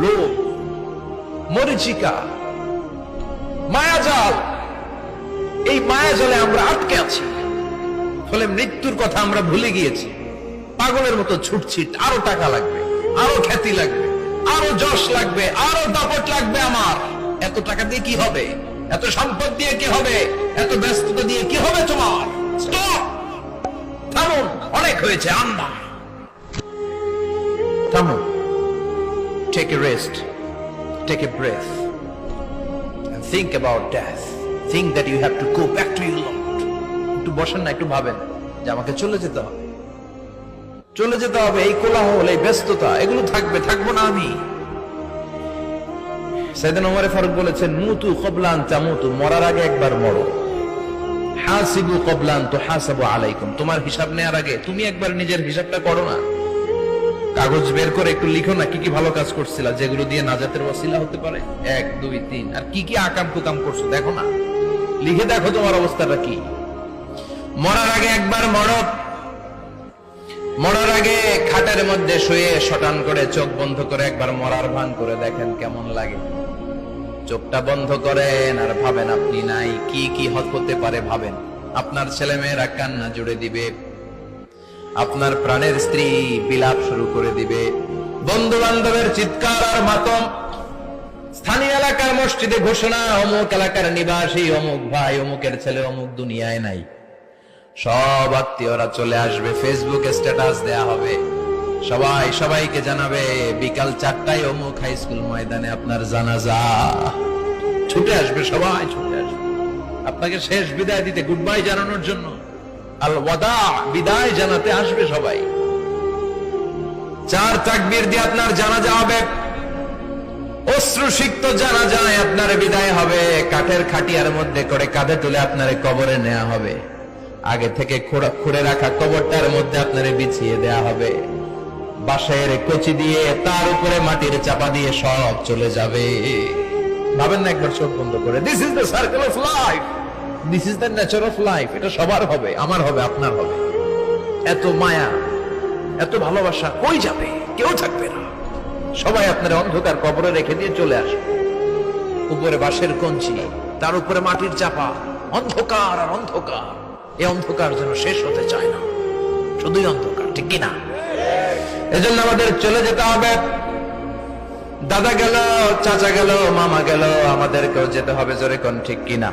লোভ, মরিচিকা, মায়াজাল। এই মায়াজালে আমরা আটকে আছি, ফলে মৃত্যুর কথা আমরা ভুলে গিয়েছি। পাগলের মতো ছুটছি, আরো টাকা লাগবে, আরো খ্যাতি লাগবে, আরো যশ লাগবে, আরো দাপট লাগবে। আমার এত টাকা দিয়ে কি হবে? এত সম্পদ দিয়ে কি হবে? এত ব্যস্ততা দিয়ে কি হবে তোমার? স্টপ, থামুন, অনেক হয়েছে। আন্না, থামুন, take a rest, take a breath, and think about death. Think that you have to go back to your Lord. একটু বসেন না, একটু ভাবেন যে আমাকে চলে যেতে হবে, চলে যেতে হবে। এই কোলাহল, এই ব্যস্ততা, এগুলো থাকবে, থাকবো না আমি। সাইয়েদনা ওমর ফারুক বলেছেন, মুতু ক্বাবলা আন তামুতু, মরার আগে একবার মরো। হাসিবু ক্বাবলা আন তুহাসাবু আলাইকুম, তোমার হিসাব নেওয়ার আগে তুমি একবার নিজের হিসাবটা করো না। কাগজ বের করে একটু লিখো না কি কি ভালো কাজ করছিলা, যেগুলো দিয়ে নাজাতের ওয়াসিলা হতে পারে। 1 2 3, আর কি কি আকাম কুকাম করছো দেখো না, লিখে দেখো তোমার অবস্থাটা কি। মরার আগে একবার মরো। মরার আগে খাটের মধ্যে শুয়ে শটান করে চোখ বন্ধ করে একবার মরার ভান করে দেখেন কেমন লাগে। চোখটা বন্ধ করেন আর ভাবেন আপনি নাই, কি কি হতে পারে ভাবেন। আপনার ছেলে মেয়েরা কান্না জুড়ে দিবে, আপনার প্রাণের স্ত্রী বিলাপ শুরু করে দিবে, বন্ধু বান্ধবের চিৎকার আর মাতম, স্থানীয় এলাকার মসজিদে ঘোষণা, অমুক এলাকার নিবাসী অমুক ভাই অমুকের ছেলে অমুক দুনিয়ায় নাই। সব আত্মীয়রা চলে আসবে, ফেসবুকে স্ট্যাটাস দেয়া হবে, সবাই সবাইকে জানাবে বিকাল 4টায় অমুক হাই স্কুল ময়দানে আপনার জানাজা। ছুটে আসবে, সবাই ছুটে আসবে আপনাকে শেষ বিদায় দিতে, গুড বাই জানানোর জন্য, আল ওয়াদা, বিদায় জানাতে আসবে সবাই। 4 তাকবীর দিয়ে আপনার জানাজা হবে, অশ্রুসিক্ত জানাজায় আপনার বিদায় হবে। কাঠের খাটিয়ার মধ্যে করে কাঁধে তুলে আপনার কবরে নেওয়া হবে। আগে থেকে খুঁড়ে রাখা কবরটার মধ্যে আপনারে বিছিয়ে দেয়া হবে। বাঁশের কচি দিয়ে তার উপরে মাটির চাপা দিয়ে সব চলে যাবে। ভাবেন না একবার চোখ বন্ধ করে, this is the circle of life, this is the nature of life. এটা সবার হবে, আমার হবে, আপনার হবে। এত মায়া, এত ভালোবাসা কই যাবে? কেউ থাকবে না, সবাই আপনার অন্ধকার কবরে রেখে দিয়ে চলে আসবে। উপরে বাঁশের কঞ্চি, তার উপরে মাটির চাপা, অন্ধকার আর অন্ধকার। এই অন্ধকার যেন শেষ হতে চায় না, শুধুই অন্ধকার, ঠিক কিনা? এজন্য আমাদের চলে যেতে হবে। দাদা গেল, চাচা গেল, মামা গেল, আমাদেরকেও যেতে হবে, জোরে কোন ঠিক কিনা?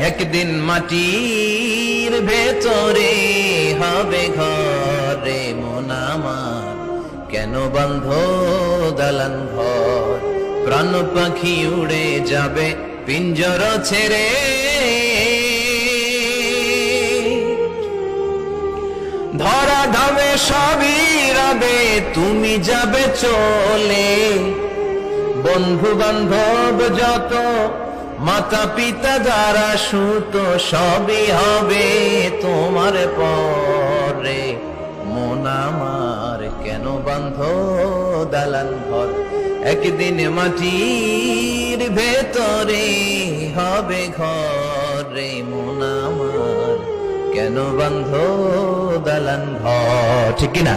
একদিন মাটির ভেতরে হবে ঘরে মন আমার, কেন বন্ধ দালান ঘর? প্রাণ পাখি উড়ে যাবে পিঞ্জর ছেড়ে, ধরা ধামে সবই রবে, তুমি যাবে চলে। বন্ধু বান্ধব যত, মাতা পিতা যারা সুত, সবই হবে তোমার পরে। মন আমার কেন বন্ধ দালান ঘর? একদিন মাটির ভেতরে হবে ঘরে মন আমার, কেন বন্ধ দালান ঘর, ঠিক কিনা?